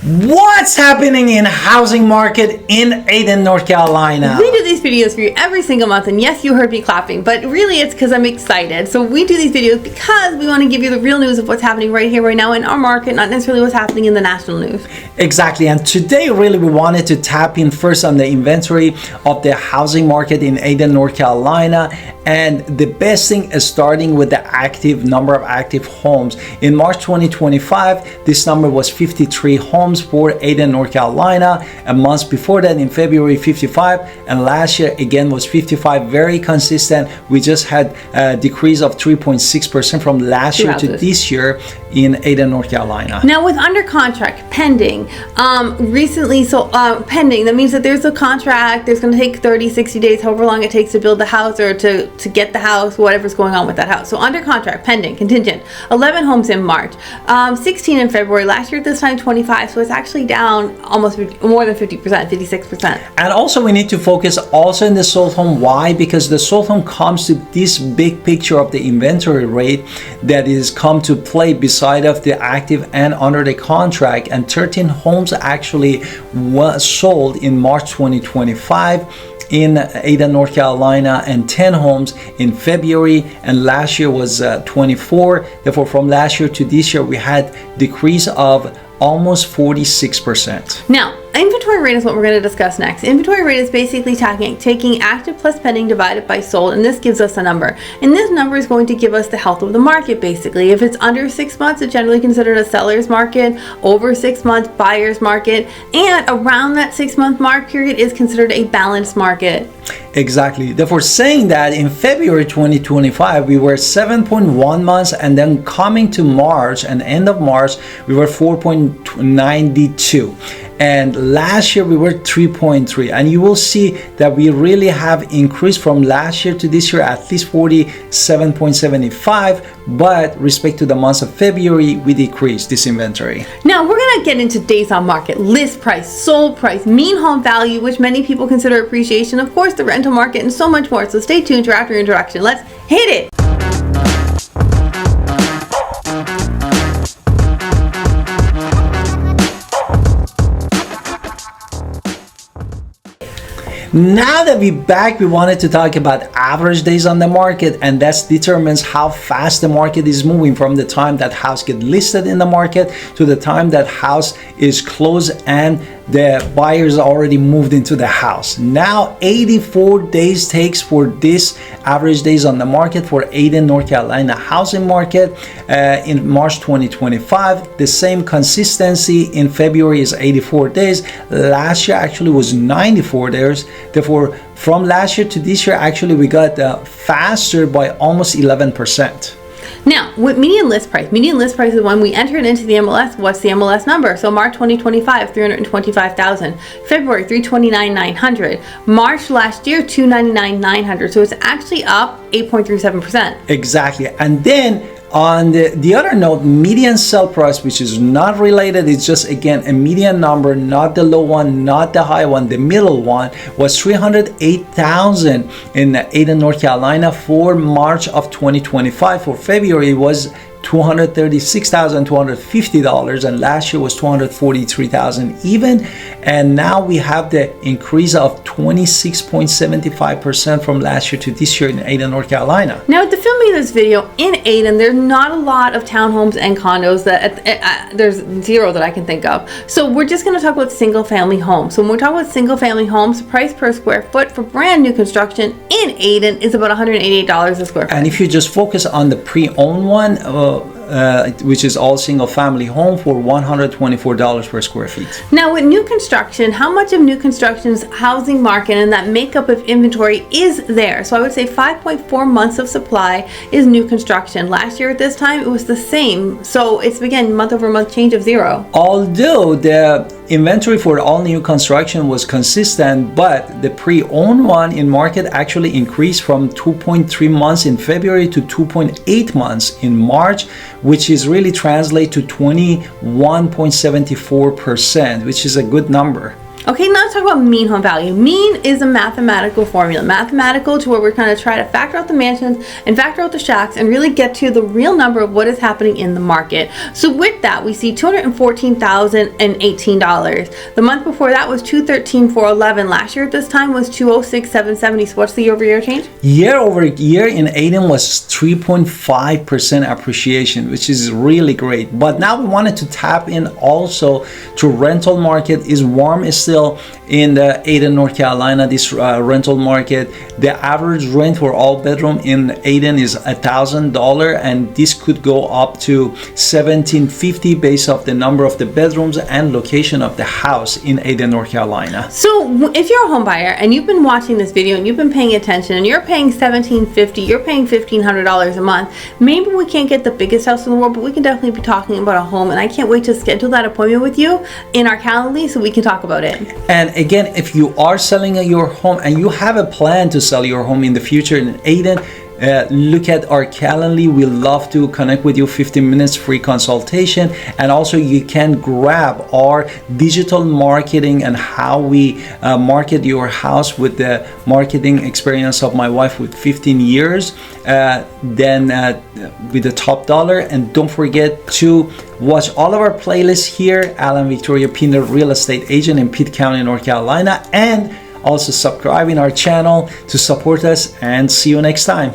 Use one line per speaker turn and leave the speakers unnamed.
What's happening in housing market in Ayden, North Carolina?
We do these videos for you every single month, and yes, you heard me clapping, but really it's because I'm excited. So we do these videos because we want to give you the real news of what's happening right here, right now in our market, not necessarily what's happening in the national news.
Exactly, and today really we wanted to tap in first on the inventory of the housing market in Ayden, North Carolina. And the best thing is starting with the number of active homes. In March 2025, this number was 53 homes for Ayden, North Carolina. A month before that, in February, 55, and last year again was 55. Very consistent. We just had a decrease of 3.6% from last year to this year in Ayden, North Carolina.
Now with under contract, pending, pending, that means that there's a contract, there's going to take 30, 60 days, however long it takes to build the house or to get the house, whatever's going on with that house. So under contract, pending, contingent, 11 homes in March, 16 in February, last year at this time 25, so it's actually down almost more than 50%, 56%.
And also we need to focus also in the sold home. Why? Because the sold home comes to this big picture of the inventory rate that is come to play beside of the active and under the contract, and 13 homes actually was sold in March 2025 in Ayden, North Carolina, and 10 homes in February, and last year was 24. Therefore, from last year to this year, we had decrease of almost 46%.
Now, inventory rate is what we're going to discuss next. Inventory rate is basically taking active plus pending divided by sold, and this gives us a number. And this number is going to give us the health of the market, basically. If it's under 6 months, it's generally considered a seller's market. Over 6 months, buyer's market. And around that 6-month mark period is considered a balanced market.
Exactly. Therefore, saying that in February 2025, we were 7.1 months, and then coming to March and end of March, we were 4.92. And last year we were 3.3, and you will see that we really have increased from last year to this year at least 47.75, but respect to the month of February, we decreased this inventory.
Now we're going to get into days on market, list price, sold price, mean home value, which many people consider appreciation, of course the rental market, and so much more. So stay tuned for after your introduction. Let's hit it.
Now that we're back, we wanted to talk about average days on the market, and that determines how fast the market is moving from the time that house get listed in the market to the time that house is closed and the buyers already moved into the house. Now 84 days takes for this average days on the market for Ayden, North Carolina housing market in March 2025. The same consistency in February is 84 days. Last year actually was 94 days. Therefore, from last year to this year, actually we got faster by almost 11%.
Now, with median list price is when we enter it into the MLS. What's the MLS number? So March 2025, 325,000. February, 329,900. March last year, 299,900. So it's actually up 8.37%.
Exactly. And then on the other note, median sell price, which is not related, it's just again a median number, not the low one, not the high one, the middle one, was 308,000 in Ayden, North Carolina for March of 2025. For February, it was $236,250, and last year was $243,000 even. And now we have the increase of 26.75% from last year to this year in Ayden, North Carolina.
Now, at the filming of this video in Ayden, there's not a lot of townhomes and condos. There's zero that I can think of. So we're just going to talk about single family homes. So when we talk about single family homes, price per square foot for brand new construction in Ayden is about $188 a square foot.
And if you just focus on the pre-owned one, which is all single family home, for $124 per square feet.
Now with new construction, how much of new construction's housing market and that makeup of inventory is there? So I would say 5.4 months of supply is new construction. Last year at this time it was the same. So it's again month over month change of 0.
Although the inventory for all new construction was consistent, but the pre-owned one in market actually increased from 2.3 months in February to 2.8 months in March, which is really translate to 21.74%, which is a good number.
Okay, now let's talk about mean home value. Mean is a mathematical formula, mathematical to where we're going to try to factor out the mansions and factor out the shacks and really get to the real number of what is happening in the market. So with that, we see $214,018. The month before that was $213,411. Last year at this time was $206,770. So what's the year-over-year change?
Year over year in Ayden was 3.5% appreciation, which is really great. But now we wanted to tap in also to rental market. Is warm is still in the Ayden, North Carolina, this rental market. The average rent for all bedroom in Ayden is $1,000, and this could go up to $1,750 based off the number of the bedrooms and location of the house in Ayden, North Carolina.
So if you're a home buyer and you've been watching this video and you've been paying attention and you're paying $1,750, you're paying $1,500 a month, maybe we can't get the biggest house in the world, but we can definitely be talking about a home, and I can't wait to schedule that appointment with you in our Calendly so we can talk about it.
And again, if you are selling your home and you have a plan to sell your home in the future in Ayden, look at our Calendly. We love to connect with you. 15 minutes free consultation, and also you can grab our digital marketing and how we market your house with the marketing experience of my wife with 15 years then with the top dollar. And don't forget to watch all of our playlists here. Alan Victoria Pinder, real estate agent in Pitt County, North Carolina, and also subscribing our channel to support us, and see you next time.